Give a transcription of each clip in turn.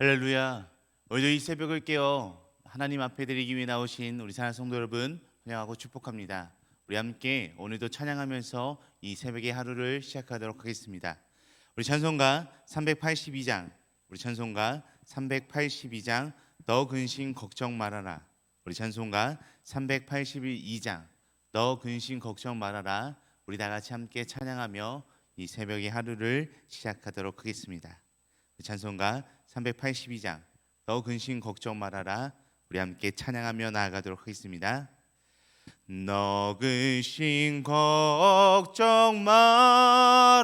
할렐루야. 오늘도 이 새벽을 깨어 하나님 앞에 드리기 위해 나오신 우리 사랑하는 성도 여러분 환영하고 축복합니다. 우리 함께 오늘도 찬양하면서 이 새벽의 하루를 시작하도록 하겠습니다. 우리 찬송가 382장, 우리 찬송가 382장 너 근심 걱정 말아라. 우리 찬송가 382장 너 근심 걱정 말아라. 우리 다 같이 함께 찬양하며 이 새벽의 하루를 시작하도록 하겠습니다. 찬송가 382장 너 근심 걱정 말아라. 우리 함께 찬양하며 나아가도록 하겠습니다. 너 근심 걱정 말아라.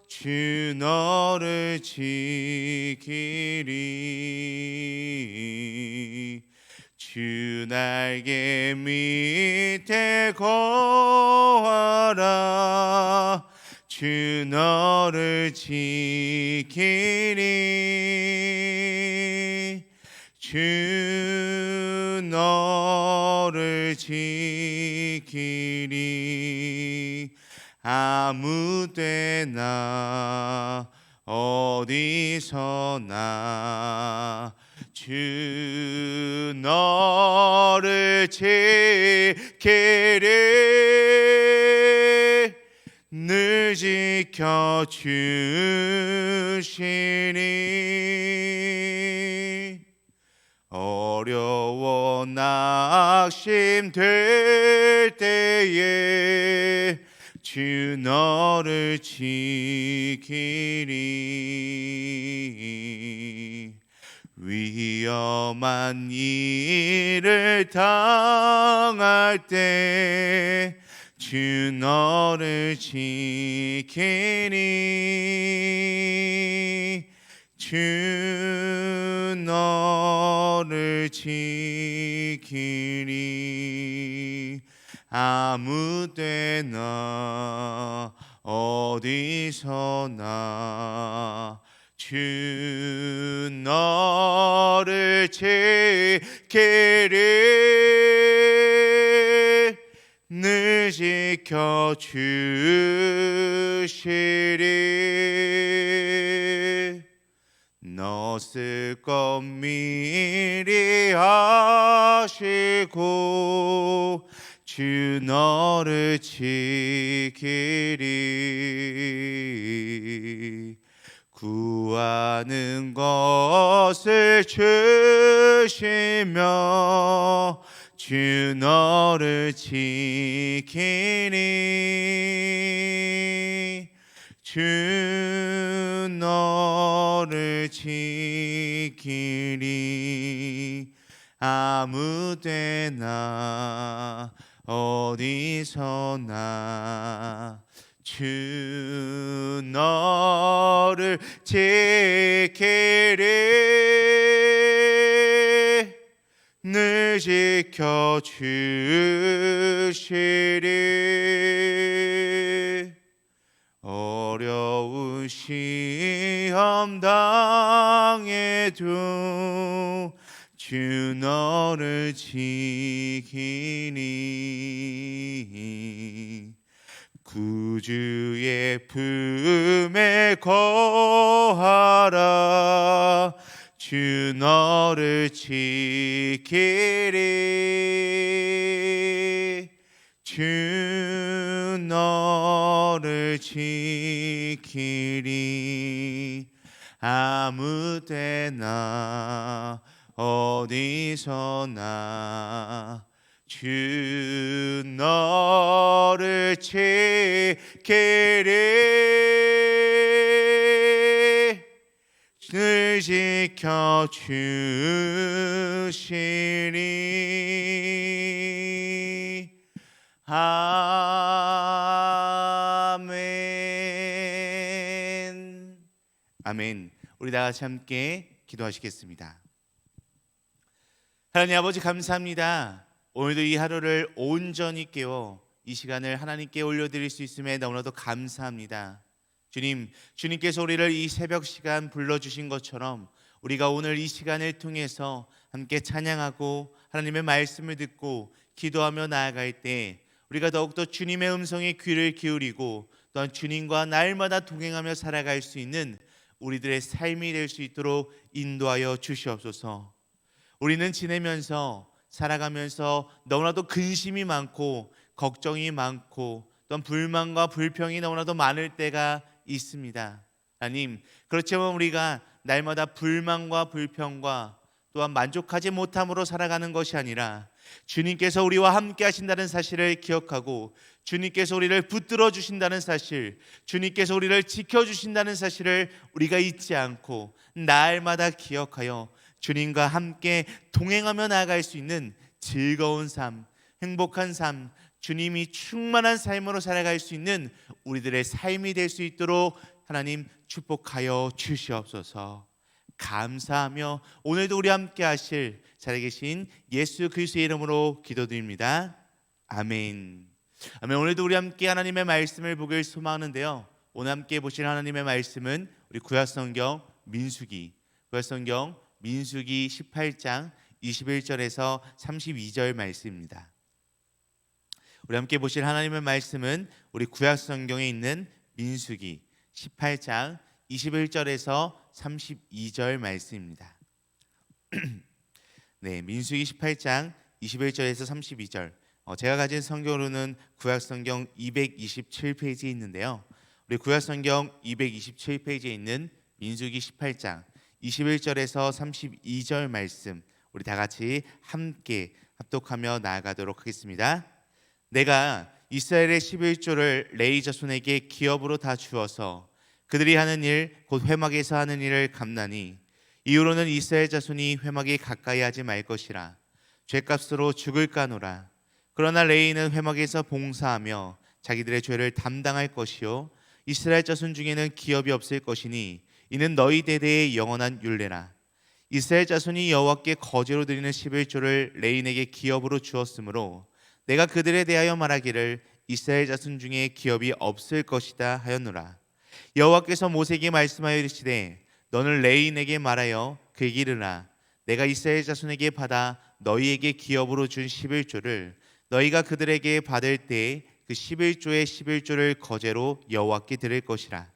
주 너를 지키리. 주 날개 밑에 거하라. 주 너를 지키리. 주 너를 지키리. 아무 때나 어디서나 주 너를 지키리. 늘 지켜주시니. 어려워 낙심될 때에 주 너를 지키리. 위험한 일을 당할 때 주 너를 지키니. 주 너를 지키니. 아무 때나 어디서나 주 너를 지키리. 늘 지켜주시리. 너 쓸 것 미리 하시고 주 너를 지키리. 구하는 것을 주시며 주 너를 지키니. 주 너를 지키니. 아무 때나 어디서나 주 너를 지키리. 늘 지켜주시리. 어려운 시험 당해도 주 너를 지키니. 구주의 품에 거하라. 주 너를 지키리. 주 너를 지키리. 아무 때나 어디서나 주 너를 지키리. 늘 지켜주시리. 아멘. 아멘. 우리 다 같이 함께 기도하시겠습니다. 하나님 아버지 감사합니다. 오늘도 이 하루를 온전히 깨워 이 시간을 하나님께 올려드릴 수 있음에 너무나도 감사합니다. 주님, 주님께서 우리를 이 새벽 시간 불러주신 것처럼 우리가 오늘 이 시간을 통해서 함께 찬양하고 하나님의 말씀을 듣고 기도하며 나아갈 때 우리가 더욱더 주님의 음성에 귀를 기울이고 또한 주님과 날마다 동행하며 살아갈 수 있는 우리들의 삶이 될 수 있도록 인도하여 주시옵소서. 우리는 지내면서 살아가면서 너무나도 근심이 많고 걱정이 많고 또한 불만과 불평이 너무나도 많을 때가 있습니다. 하나님, 그렇지만 우리가 날마다 불만과 불평과 또한 만족하지 못함으로 살아가는 것이 아니라 주님께서 우리와 함께 하신다는 사실을 기억하고 주님께서 우리를 붙들어 주신다는 사실, 주님께서 우리를 지켜주신다는 사실을 우리가 잊지 않고 날마다 기억하여 주님과 함께 동행하며 나아갈 수 있는 즐거운 삶, 행복한 삶, 주님이 충만한 삶으로 살아갈 수 있는 우리들의 삶이 될 수 있도록 하나님 축복하여 주시옵소서. 감사하며 오늘도 우리 함께 하실 살아계신 예수 그리스도의 이름으로 기도드립니다. 아멘. 아멘. 오늘도 우리 함께 하나님의 말씀을 보길 소망하는데요, 오늘 함께 보실 하나님의 말씀은 우리 구약성경 민수기 18장 21절에서 32절 말씀입니다. 우리 함께 보실 하나님의 말씀은 우리 구약성경에 있는 민수기 18장 21절에서 32절 말씀입니다. 네, 민수기 18장 21절에서 32절. 제가 가진 성경으로는 구약성경 227페이지에 있는데요, 우리 구약성경 227페이지에 있는 민수기 18장 21절에서 32절 말씀, 우리 다 같이 함께 합독하며 나아가도록 하겠습니다. 내가 이스라엘의 11조를 레위 자손에게 기업으로 다 주어서 그들이 하는 일 곧 회막에서 하는 일을 갚나니 이후로는 이스라엘 자손이 회막에 가까이 하지 말 것이라. 죄값으로 죽을 까노라. 그러나 레위는 회막에서 봉사하며 자기들의 죄를 담당할 것이요 이스라엘 자손 중에는 기업이 없을 것이니 이는 너희 대대의 영원한 율례라. 이스라엘 자손이 여호와께 거제로 드리는 11조를 레위에게 기업으로 주었으므로 내가 그들에 대하여 말하기를 이스라엘 자손 중에 기업이 없을 것이다 하였노라. 여호와께서 모세에게 말씀하여 이르시되 너는 레위인에게 말하여 그에게 이르라. 내가 이스라엘 자손에게 받아 너희에게 기업으로 준 11조를 너희가 그들에게 받을 때에 그 11조의 11조를 거제로 여호와께 드릴 것이라.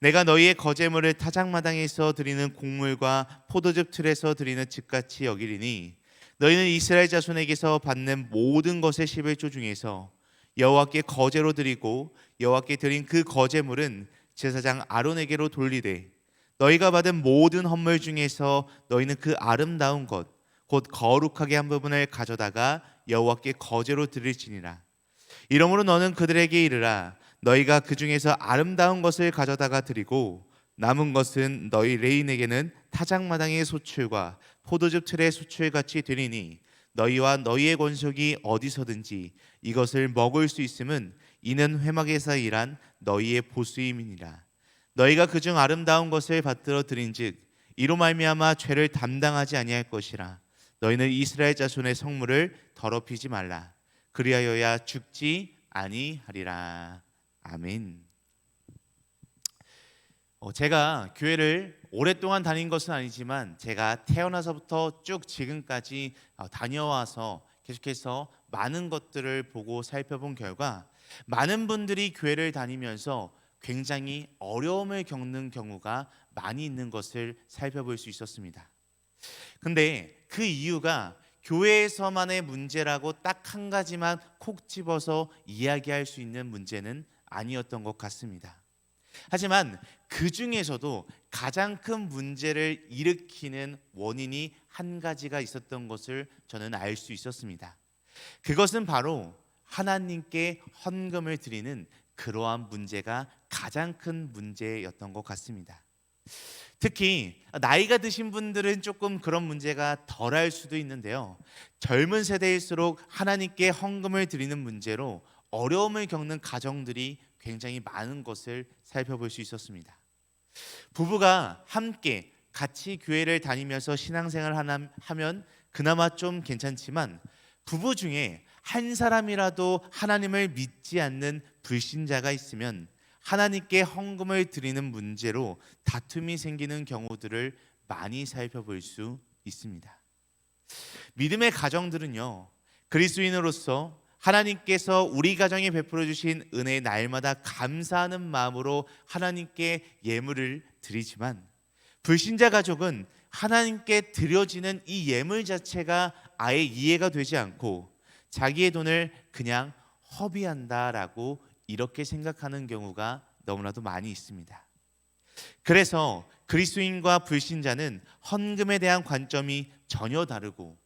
내가 너희의 거제물을 타작마당에서 드리는 곡물과 포도즙 틀에서 드리는 즙같이 여기리니 너희는 이스라엘 자손에게서 받는 모든 것의 11조 중에서 여호와께 거제로 드리고 여호와께 드린 그 거제물은 제사장 아론에게로 돌리되 너희가 받은 모든 헌물 중에서 너희는 그 아름다운 것 곧 거룩하게 한 부분을 가져다가 여호와께 거제로 드릴지니라. 이러므로 너는 그들에게 이르라. 너희가 그 중에서 아름다운 것을 가져다가 드리고 남은 것은 너희 레인에게는 타작마당의 소출과 포도즙 틀의 소출같이 되리니 너희와 너희의 권속이 어디서든지 이것을 먹을 수 있음은 이는 회막에서 일한 너희의 보수임이니라. 너희가 그중 아름다운 것을 받들어 드린즉 이로 말미암아 죄를 담당하지 아니할 것이라. 너희는 이스라엘 자손의 성물을 더럽히지 말라. 그리하여야 죽지 아니하리라. 아멘. 제가 교회를 오랫동안 다닌 것은 아니지만 제가 태어나서부터 쭉 지금까지 다녀와서 계속해서 많은 것들을 보고 살펴본 결과 많은 분들이 교회를 다니면서 굉장히 어려움을 겪는 경우가 많이 있는 것을 살펴볼 수 있었습니다. 근데 그 이유가 교회에서만의 문제라고 딱 한 가지만 콕 집어서 이야기할 수 있는 문제는 아니었던 것 같습니다. 하지만 그 중에서도 가장 큰 문제를 일으키는 원인이 한 가지가 있었던 것을 저는 알 수 있었습니다. 그것은 바로 하나님께 헌금을 드리는 그러한 문제가 가장 큰 문제였던 것 같습니다. 특히 나이가 드신 분들은 조금 그런 문제가 덜할 수도 있는데요, 젊은 세대일수록 하나님께 헌금을 드리는 문제로 어려움을 겪는 가정들이 굉장히 많은 것을 살펴볼 수 있었습니다. 부부가 함께 같이 교회를 다니면서 신앙생활을 하면 그나마 좀 괜찮지만 부부 중에 한 사람이라도 하나님을 믿지 않는 불신자가 있으면 하나님께 헌금을 드리는 문제로 다툼이 생기는 경우들을 많이 살펴볼 수 있습니다. 믿음의 가정들은요, 그리스도인으로서 하나님께서 우리 가정에 베풀어 주신 은혜에 날마다 감사하는 마음으로 하나님께 예물을 드리지만, 불신자 가족은 하나님께 드려지는 이 예물 자체가 아예 이해가 되지 않고 자기의 돈을 그냥 허비한다라고 이렇게 생각하는 경우가 너무나도 많이 있습니다. 그래서 그리스도인과 불신자는 헌금에 대한 관점이 전혀 다르고,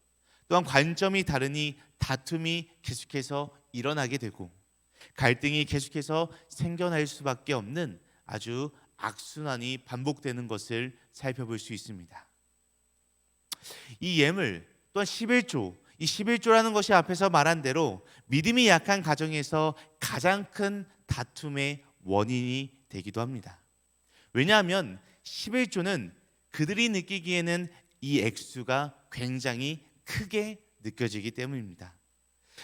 또한 관점이 다르니 다툼이 계속해서 일어나게 되고 갈등이 계속해서 생겨날 수밖에 없는 아주 악순환이 반복되는 것을 살펴볼 수 있습니다. 이 예물 또한 11조, 이 11조라는 것이 앞에서 말한 대로 믿음이 약한 가정에서 가장 큰 다툼의 원인이 되기도 합니다. 왜냐하면 11조는 그들이 느끼기에는 이 액수가 굉장히 크게 느껴지기 때문입니다.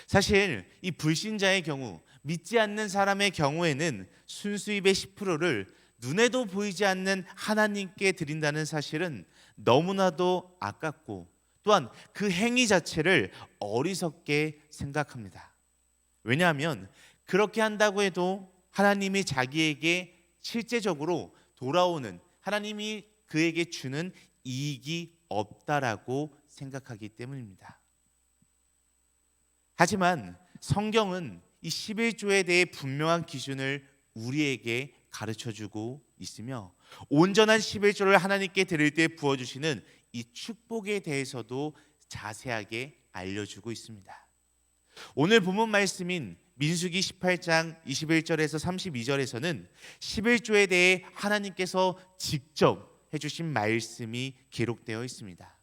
사실 이 불신자의 경우, 믿지 않는 사람의 경우에는 순수입의 10%를 눈에도 보이지 않는 하나님께 드린다는 사실은 너무나도 아깝고, 또한 그 행위 자체를 어리석게 생각합니다. 왜냐하면 그렇게 한다고 해도 하나님이 자기에게 실제적으로 돌아오는, 하나님이 그에게 주는 이익이 없다라고 생각하기 때문입니다. 하지만 성경은 이 11조에 대해 분명한 기준을 우리에게 가르쳐주고 있으며, 온전한 11조를 하나님께 드릴 때 부어주시는 이 축복에 대해서도 자세하게 알려주고 있습니다. 오늘 본문 말씀인 민수기 18장 21절에서 32절에서는 11조에 대해 하나님께서 직접 해주신 말씀이 기록되어 있습니다.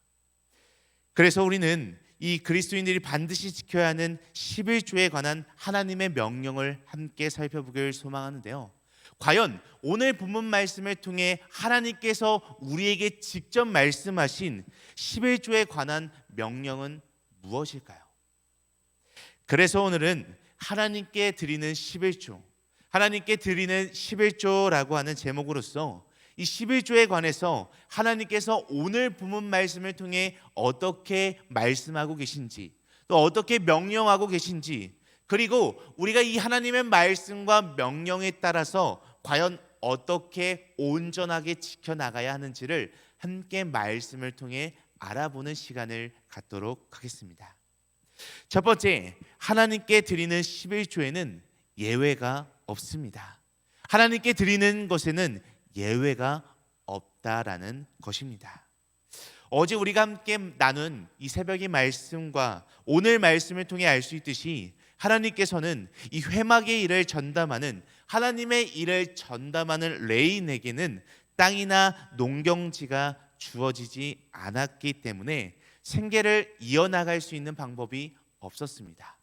그래서 우리는 이 그리스도인들이 반드시 지켜야 하는 11조에 관한 하나님의 명령을 함께 살펴보길 소망하는데요. 과연 오늘 본문 말씀을 통해 하나님께서 우리에게 직접 말씀하신 11조에 관한 명령은 무엇일까요? 그래서 오늘은 하나님께 드리는 11조, 하나님께 드리는 11조라고 하는 제목으로서 이 11조에 관해서 하나님께서 오늘 본문 말씀을 통해 어떻게 말씀하고 계신지, 또 어떻게 명령하고 계신지, 그리고 우리가 이 하나님의 말씀과 명령에 따라서 과연 어떻게 온전하게 지켜나가야 하는지를 함께 말씀을 통해 알아보는 시간을 갖도록 하겠습니다. 첫 번째, 하나님께 드리는 11조에는 예외가 없습니다. 하나님께 드리는 것에는 예외가 없다라는 것입니다. 어제 우리가 함께 나눈 이 새벽의 말씀과 오늘 말씀을 통해 알 수 있듯이 하나님께서는 이 회막의 일을 전담하는, 하나님의 일을 전담하는 레인에게는 땅이나 농경지가 주어지지 않았기 때문에 생계를 이어나갈 수 있는 방법이 없었습니다.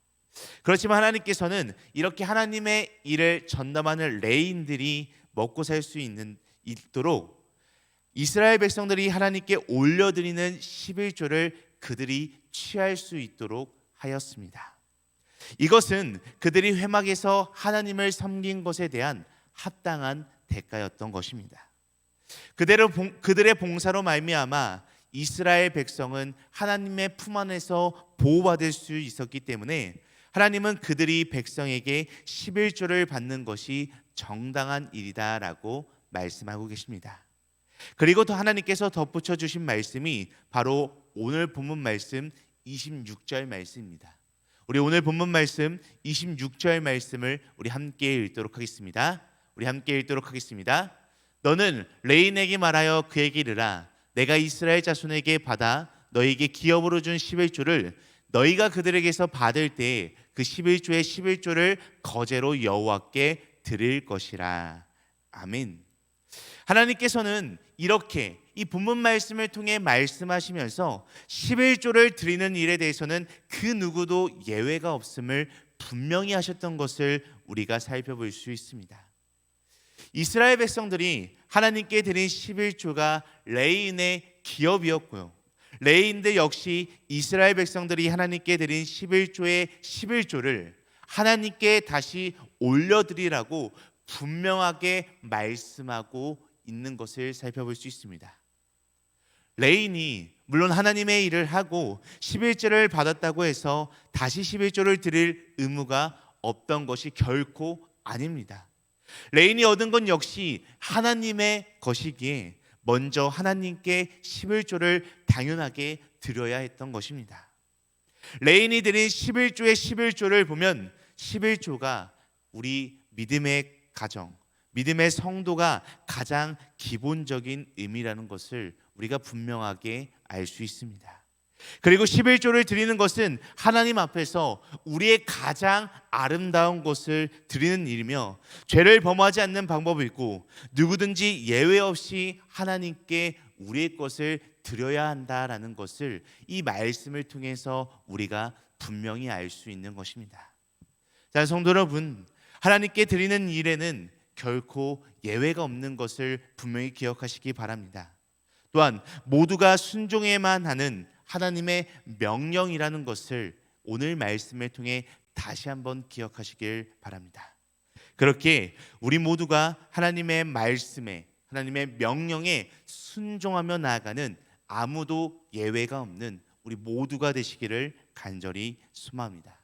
그렇지만 하나님께서는 이렇게 하나님의 일을 전담하는 레인들이 먹고 살 수 있도록 이스라엘 백성들이 하나님께 올려드리는 11조를 그들이 취할 수 있도록 하였습니다. 이것은 그들이 회막에서 하나님을 섬긴 것에 대한 합당한 대가였던 것입니다. 그들의 봉사로 말미암아 이스라엘 백성은 하나님의 품 안에서 보호받을 수 있었기 때문에 하나님은 그들이 백성에게 11조를 받는 것이 정당한 일이다라고 말씀하고 계십니다. 그리고 또 하나님께서 덧붙여 주신 말씀이 바로 오늘 본문 말씀 26절 말씀입니다. 우리 오늘 본문 말씀 26절 말씀을 우리 함께 읽도록 하겠습니다. 너는 레인에게 말하여 그에게 이르라. 내가 이스라엘 자손에게 받아 너희에게 기업으로 준 11조를 너희가 그들에게서 받을 때 그 11조의 11조를 거제로 여호와께 드릴 것이라. 아멘. 하나님께서는 이렇게 이 본문 말씀을 통해 말씀하시면서 11조를 드리는 일에 대해서는 그 누구도 예외가 없음을 분명히 하셨던 것을 우리가 살펴볼 수 있습니다. 이스라엘 백성들이 하나님께 드린 11조가 레인의 기업이었고요. 레인들 역시 이스라엘 백성들이 하나님께 드린 11조의 11조를 하나님께 다시 올려드리라고 분명하게 말씀하고 있는 것을 살펴볼 수 있습니다. 레인이 물론 하나님의 일을 하고 11조를 받았다고 해서 다시 11조를 드릴 의무가 없던 것이 결코 아닙니다. 레인이 얻은 건 역시 하나님의 것이기에 먼저 하나님께 11조를 당연하게 드려야 했던 것입니다. 레인이 드린 11조의 11조를 보면 11조가 우리 믿음의 가정, 믿음의 성도가 가장 기본적인 의미라는 것을 우리가 분명하게 알 수 있습니다. 그리고 11조를 드리는 것은 하나님 앞에서 우리의 가장 아름다운 것을 드리는 일이며 죄를 범하지 않는 방법이 있고 누구든지 예외 없이 하나님께 우리의 것을 드려야 한다라는 것을 이 말씀을 통해서 우리가 분명히 알 수 있는 것입니다. 자, 성도 여러분, 하나님께 드리는 일에는 결코 예외가 없는 것을 분명히 기억하시기 바랍니다. 또한 모두가 순종해야만 하는 하나님의 명령이라는 것을 오늘 말씀을 통해 다시 한번 기억하시길 바랍니다. 그렇게 우리 모두가 하나님의 말씀에, 하나님의 명령에 순종하며 나아가는 아무도 예외가 없는 우리 모두가 되시기를 간절히 소망합니다.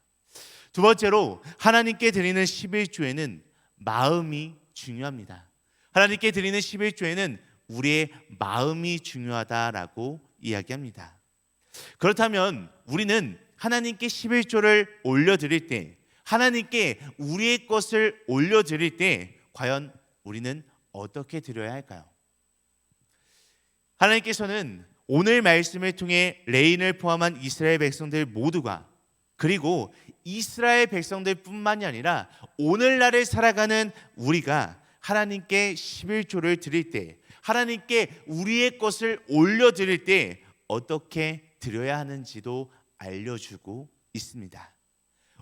두 번째로 하나님께 드리는 11조에는 마음이 중요합니다. 하나님께 드리는 11조에는 우리의 마음이 중요하다라고 이야기합니다. 그렇다면 우리는 하나님께 11조를 올려드릴 때, 하나님께 우리의 것을 올려드릴 때 과연 우리는 어떻게 드려야 할까요? 하나님께서는 오늘 말씀을 통해 레인을 포함한 이스라엘 백성들 모두가, 그리고 이스라엘 백성들 뿐만이 아니라 오늘날을 살아가는 우리가 하나님께 11조를 드릴 때, 하나님께 우리의 것을 올려드릴 때 어떻게 드려야 하는지도 알려주고 있습니다.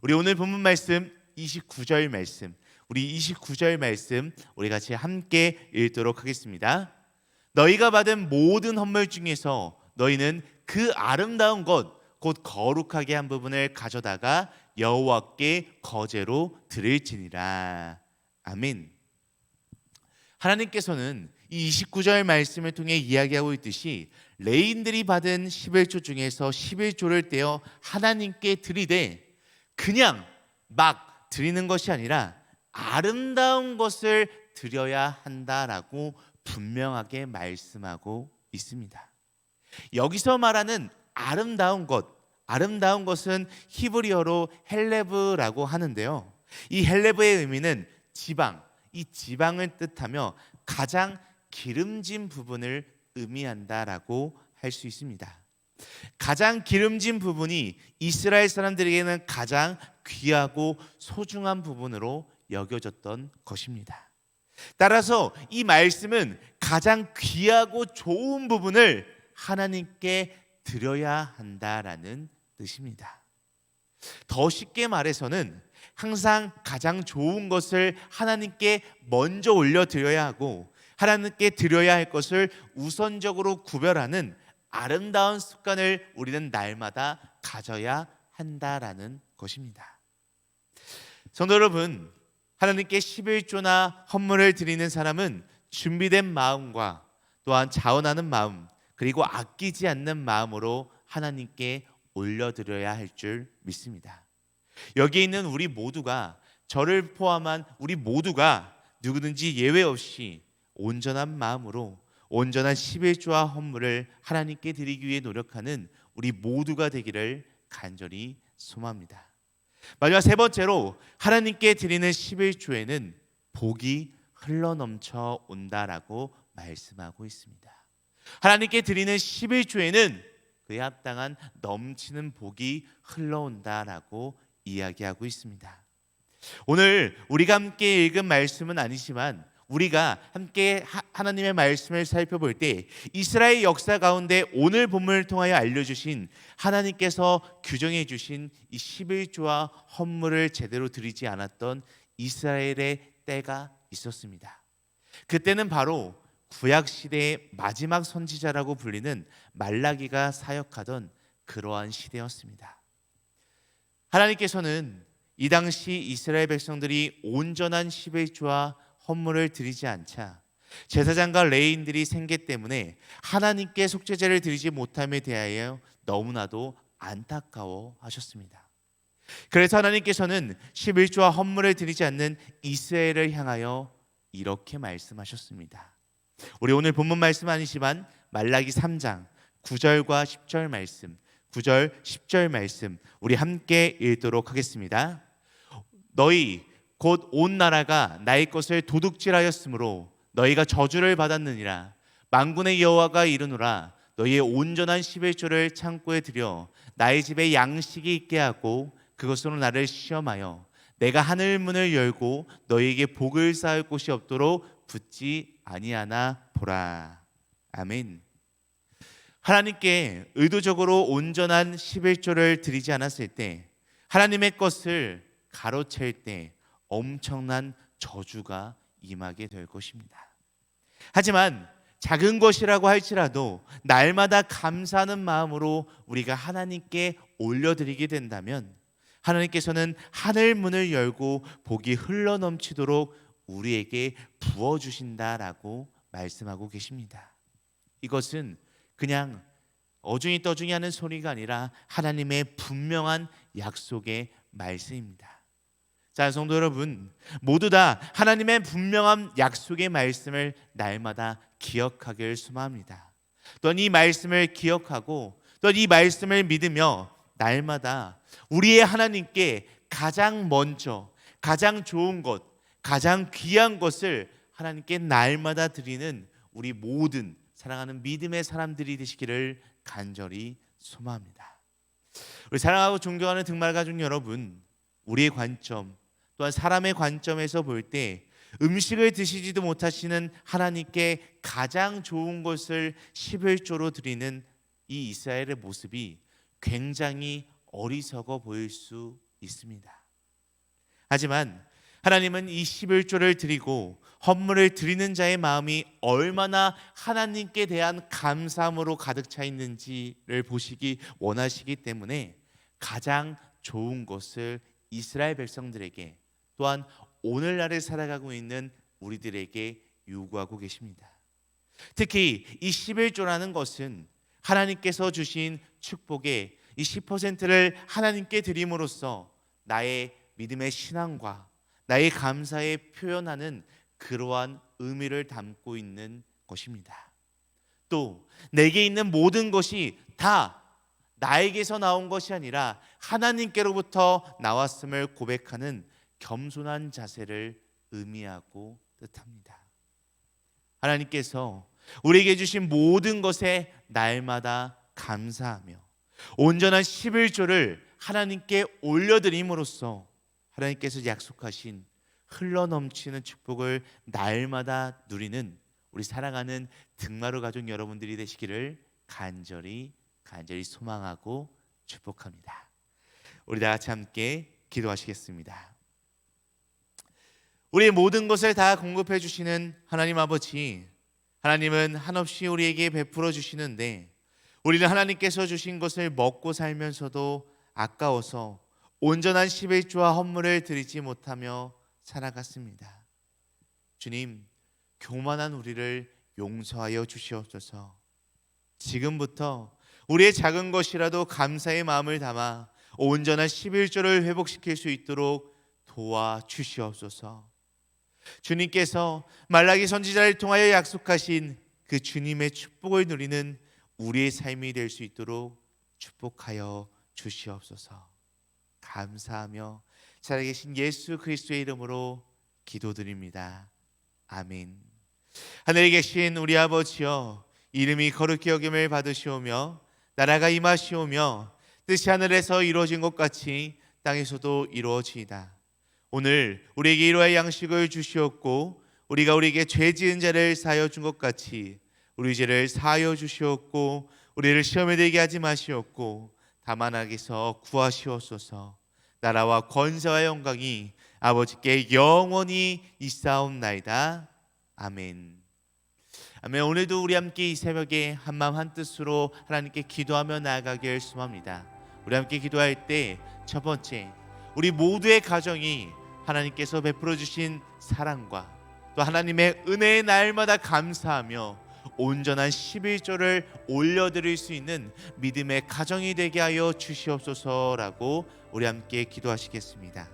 우리 오늘 본문 말씀 29절 말씀, 우리 29절 말씀 우리 같이 함께 읽도록 하겠습니다. 너희가 받은 모든 헌물 중에서 너희는 그 아름다운 것 곧 거룩하게 한 부분을 가져다가 여호와께 거제로 드릴지니라. 아멘. 하나님께서는 이 29절 말씀을 통해 이야기하고 있듯이 레인들이 받은 11조 중에서 11조를 떼어 하나님께 드리되 그냥 막 드리는 것이 아니라 아름다운 것을 드려야 한다라고 분명하게 말씀하고 있습니다. 여기서 말하는 아름다운 것은 히브리어로 헬레브라고 하는데요. 이 헬레브의 의미는 지방, 이 지방을 뜻하며 가장 기름진 부분을 의미한다라고 할 수 있습니다. 가장 기름진 부분이 이스라엘 사람들에게는 가장 귀하고 소중한 부분으로 여겨졌던 것입니다. 따라서 이 말씀은 가장 귀하고 좋은 부분을 하나님께 드려야 한다라는 뜻입니다. 더 쉽게 말해서는 항상 가장 좋은 것을 하나님께 먼저 올려드려야 하고 하나님께 드려야 할 것을 우선적으로 구별하는 아름다운 습관을 우리는 날마다 가져야 한다라는 것입니다. 성도 여러분, 하나님께 11조나 헌물을 드리는 사람은 준비된 마음과 또한 자원하는 마음, 그리고 아끼지 않는 마음으로 하나님께 올려드려야 할 줄 믿습니다. 여기 있는 우리 모두가, 저를 포함한 우리 모두가 누구든지 예외 없이 온전한 마음으로 온전한 11조와 헌물을 하나님께 드리기 위해 노력하는 우리 모두가 되기를 간절히 소망합니다. 마지막 세 번째로 하나님께 드리는 11조에는 복이 흘러넘쳐 온다라고 말씀하고 있습니다. 하나님께 드리는 11조에는 그에 합당한 넘치는 복이 흘러온다라고 이야기하고 있습니다. 오늘 우리가 함께 읽은 말씀은 아니지만 우리가 함께 하나님의 말씀을 살펴볼 때 이스라엘 역사 가운데 오늘 본문을 통하여 알려주신 하나님께서 규정해 주신 이 11조와 헌물을 제대로 드리지 않았던 이스라엘의 때가 있었습니다. 그때는 바로 구약시대의 마지막 선지자라고 불리는 말라기가 사역하던 그러한 시대였습니다. 하나님께서는 이 당시 이스라엘 백성들이 온전한 11조와 헌물을 드리지 않자 제사장과 레위인들이 생계 때문에 하나님께 속죄제를 드리지 못함에 대하여 너무나도 안타까워 하셨습니다. 그래서 하나님께서는 11조와 헌물을 드리지 않는 이스라엘을 향하여 이렇게 말씀하셨습니다. 우리 오늘 본문 말씀 아니지만 말라기 3장 9절과 10절 말씀, 9절 10절 말씀 우리 함께 읽도록 하겠습니다. 너희 곧 온 나라가 나의 것을 도둑질하였으므로 너희가 저주를 받았느니라. 만군의 여호와가 이르노라. 너희의 온전한 11조를 창고에 들여 나의 집에 양식이 있게 하고 그것으로 나를 시험하여 내가 하늘 문을 열고 너희에게 복을 쌓을 곳이 없도록 붙지 아니하나 보라. 아멘. 하나님께 의도적으로 온전한 11조를 드리지 않았을 때, 하나님의 것을 가로챌 때 엄청난 저주가 임하게 될 것입니다. 하지만 작은 것이라고 할지라도 날마다 감사하는 마음으로 우리가 하나님께 올려드리게 된다면 하나님께서는 하늘 문을 열고 복이 흘러넘치도록 우리에게 부어주신다라고 말씀하고 계십니다. 이것은 그냥 어중이 떠중이 하는 소리가 아니라 하나님의 분명한 약속의 말씀입니다. 자, 성도 여러분, 모두 다 하나님의 분명한 약속의 말씀을 날마다 기억하길 소망합니다. 또한 이 말씀을 기억하고 또한 이 말씀을 믿으며 날마다 우리의 하나님께 가장 먼저, 가장 좋은 것, 가장 귀한 것을 하나님께 날마다 드리는 우리 모든 사랑하는 믿음의 사람들이 되시기를 간절히 소망합니다. 우리 사랑하고 존경하는 등말 가족 여러분, 우리의 관점 또한 사람의 관점에서 볼 때 음식을 드시지도 못하시는 하나님께 가장 좋은 것을 11조로 드리는 이 이스라엘의 모습이 굉장히 어리석어 보일 수 있습니다. 하지만 하나님은 이 11조를 드리고 헌물을 드리는 자의 마음이 얼마나 하나님께 대한 감사함으로 가득 차 있는지를 보시기 원하시기 때문에 가장 좋은 것을 이스라엘 백성들에게 또한 오늘날을 살아가고 있는 우리들에게 요구하고 계십니다. 특히 이 11조라는 것은 하나님께서 주신 축복의 이 10%를 하나님께 드림으로써 나의 믿음의 신앙과 나의 감사에 표현하는 그러한 의미를 담고 있는 것입니다. 또 내게 있는 모든 것이 다 나에게서 나온 것이 아니라 하나님께로부터 나왔음을 고백하는 겸손한 자세를 의미하고 뜻합니다. 하나님께서 우리에게 주신 모든 것에 날마다 감사하며 온전한 11조를 하나님께 올려드림으로써 하나님께서 약속하신 흘러넘치는 축복을 날마다 누리는 우리 사랑하는 등마루 가족 여러분들이 되시기를 간절히 소망하고 축복합니다. 우리 다 같이 함께 기도하시겠습니다. 우리의 모든 것을 다 공급해 주시는 하나님 아버지, 하나님은 한없이 우리에게 베풀어 주시는데 우리는 하나님께서 주신 것을 먹고 살면서도 아까워서 온전한 11조와 헌물을 드리지 못하며 살아갔습니다. 주님, 교만한 우리를 용서하여 주시옵소서. 지금부터 우리의 작은 것이라도 감사의 마음을 담아 온전한 11조를 회복시킬 수 있도록 도와주시옵소서. 주님께서 말라기 선지자를 통하여 약속하신 그 주님의 축복을 누리는 우리의 삶이 될 수 있도록 축복하여 주시옵소서. 감사하며 살아계신 예수 그리스도의 이름으로 기도드립니다. 아멘. 하늘에 계신 우리 아버지여, 이름이 거룩히 여김을 받으시오며 나라가 임하시오며 뜻이 하늘에서 이루어진 것 같이 땅에서도 이루어지이다. 오늘 우리에게 일용할 양식을 주시옵고 우리가 우리에게 죄 지은 자를 사하여 준 것 같이 우리 죄를 사하여 주시옵고 우리를 시험에 들게 하지 마시옵고 다만 악에서 구하시옵소서. 나라와 권세와 영광이 아버지께 영원히 있사옵나이다. 아멘. 아멘. 오늘도 우리 함께 이 새벽에 한마음 한뜻으로 하나님께 기도하며 나아가길 소망합니다. 우리 함께 기도할 때 첫 번째, 우리 모두의 가정이 하나님께서 베풀어 주신 사랑과 또 하나님의 은혜의 날마다 감사하며 온전한 11조를 올려드릴 수 있는 믿음의 가정이 되게 하여 주시옵소서라고 우리 함께 기도하시겠습니다.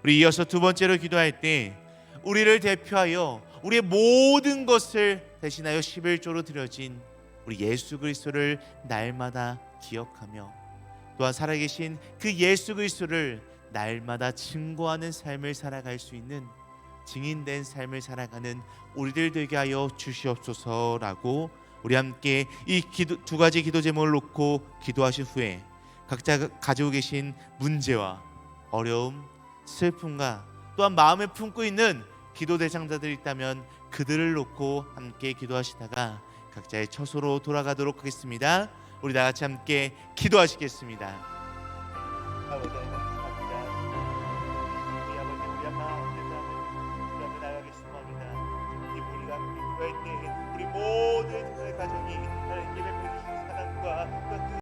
우리 이어서 두 번째로 기도할 때 우리를 대표하여 우리의 모든 것을 대신하여 11조로 드려진 우리 예수 그리스도를 날마다 기억하며 또한 살아계신 그 예수 그리스도를 날마다 증거하는 삶을 살아갈 수 있는 증인된 삶을 살아가는 우리들 되게 하여 주시옵소서라고 우리 함께 이 두 가지 기도 제목을 놓고 기도하신 후에 각자 가지고 계신 문제와 어려움, 슬픔과 또한 마음에 품고 있는 기도 대상자들이 있다면 그들을 놓고 함께 기도하시다가 각자의 처소로 돌아가도록 하겠습니다. 우리 다 같이 함께 기도하시겠습니다. 아버지 감사합니다. 우리 아버지 우리 엄마 우리 엄마 나가겠습니다. 이 우리가 기도할 때 우리 모든 가정이 예배 드리는 사랑과